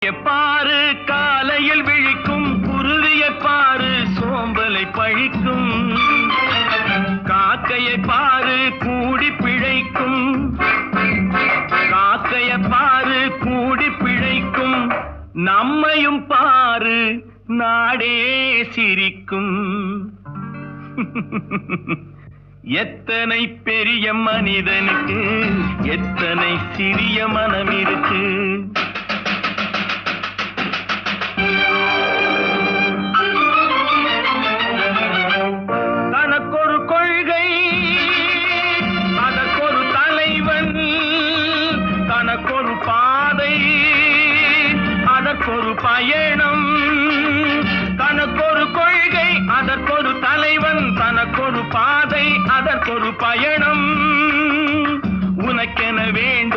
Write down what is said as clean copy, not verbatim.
பாரு காலையில் விழிக்கும் குருவியை பாரு சோம்பலை பழிக்கும் காக்கையை பாரு கூடி பிழைக்கும் காக்கையை பாரு கூடி பிழைக்கும் நம்மையும் பாரு நாடே சிரிக்கும் எத்தனை பெரிய மனிதனுக்கு எத்தனை சிறிய மனம் இருக்கு. தனக்கொரு கொள்கை அதற்கொரு தலைவன் தனக்கொரு பாதை அதற்கொரு பயணம் தனக்கொரு கொள்கை அதற்கொரு தலைவன் தனக்கொரு பாதை அதற்கொரு பயணம் உனக்கென வேண்டும்